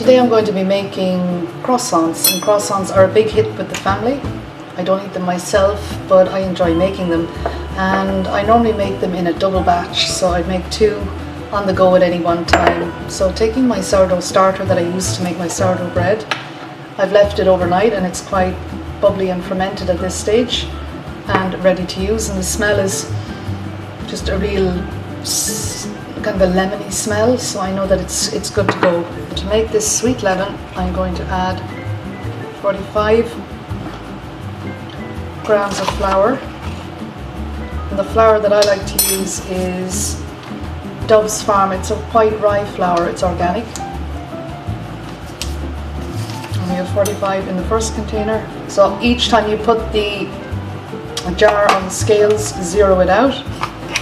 Today I'm going to be making croissants, and croissants are a big hit with the family. I don't eat them myself, but I enjoy making them, and I normally make them in a double batch, so I'd make 2 on the go at any one time. So taking my sourdough starter that I use to make my sourdough bread, I've left it overnight and it's quite bubbly and fermented at this stage and ready to use, and the smell is just a real kind of a lemony smell, so I know that it's good to go. To make this sweet leaven, I'm going to add 45 grams of flour, and the flour that I like to use is Dove's Farm. It's a white rye flour, it's organic. And we have 45 in the first container, so each time you put the jar on the scales, zero it out.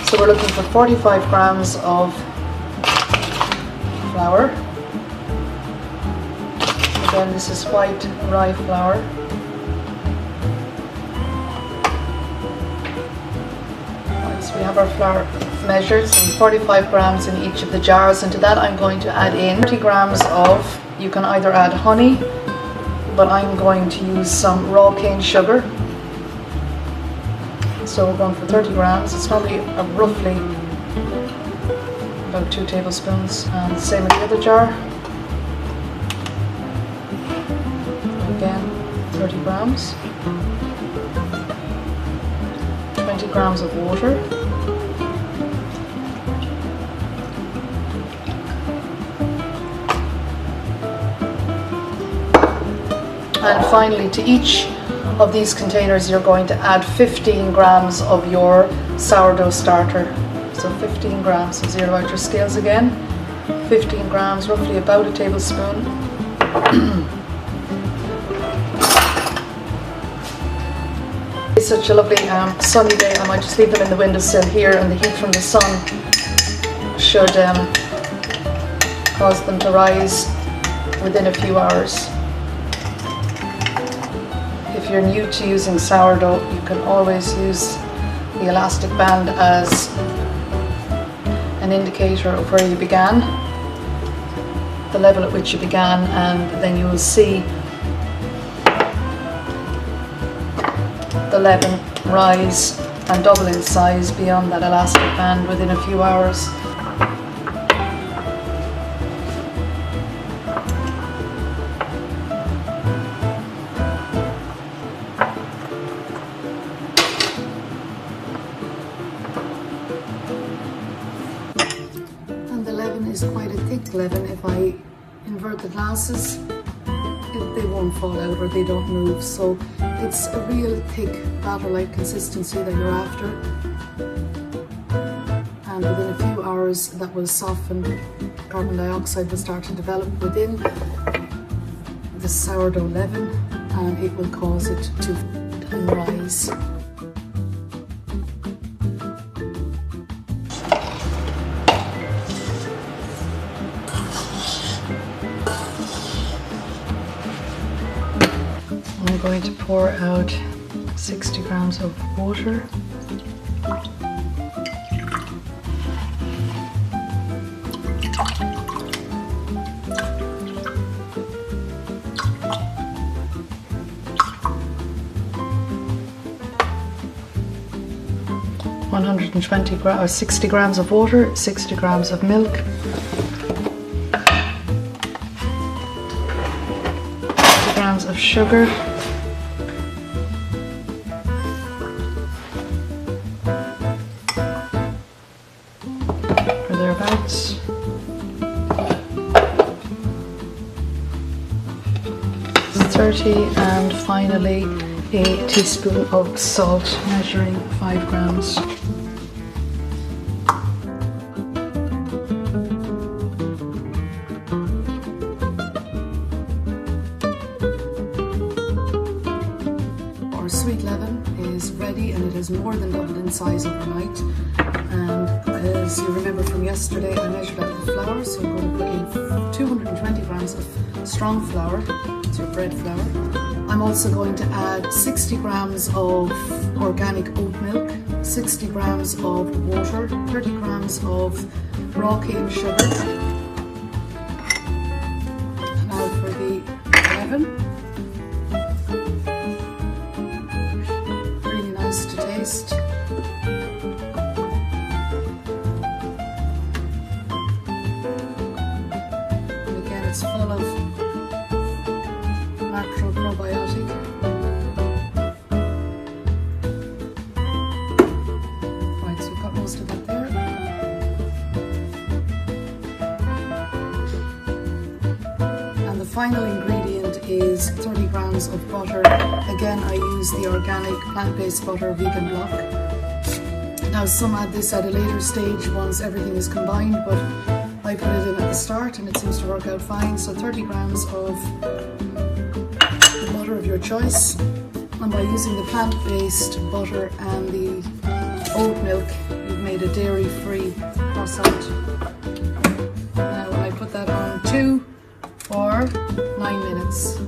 So we're looking for 45 grams of flour. Again, this is white rye flour. Right, so we have our flour measured, so 45 grams in each of the jars, and to that I'm going to add in 30 grams of, you can either add honey, but I'm going to use some raw cane sugar. So we're going for 30 grams. It's normally roughly about 2 tablespoons. And the same with the other jar. Again, 30 grams. 20 grams of water. And finally, to each of these containers you're going to add 15 grams of your sourdough starter. So 15 grams, so zero out your scales again. 15 grams, roughly about a tablespoon. It's such a lovely sunny day, I might just leave them in the windowsill here, and the heat from the sun should cause them to rise within a few hours. If you're new to using sourdough, you can always use the elastic band as an indicator of where you began, the level at which you began, and then you will see the leaven rise and double in size beyond that elastic band within a few hours. Is quite a thick leaven. If I invert the glasses, they won't fall out or they don't move, so it's a real thick batter-like consistency that you're after, and within a few hours that will soften. Carbon dioxide will start to develop within the sourdough leaven, and it will cause it to rise. I'm going to pour out 60 grams of water. Or 60 grams of water, 60 grams of milk, 60 grams of sugar, or thereabouts, 30, and finally a teaspoon of salt, measuring 5 grams. Our sweet leaven is ready, and it has more than doubled in size overnight. And as you remember from yesterday, I measured out the flour, so I'm going to put in 220 grams of strong flour, it's your bread flour. I'm also going to add 60 grams of organic oat milk, 60 grams of water, 30 grams of raw cane sugar, and 11. Really nice to taste. And again, it's full of natural probiotic. Right, so we've got most of that there. And the final ingredient is 30 grams of butter. Again, I use the organic plant-based butter vegan block. Now some add this at a later stage once everything is combined, but I put it in at the start and it seems to work out fine. So 30 grams of the butter of your choice. And by using the plant-based butter and the oat milk, you've made a dairy-free croissant. Now I put that on 2 for 9 minutes.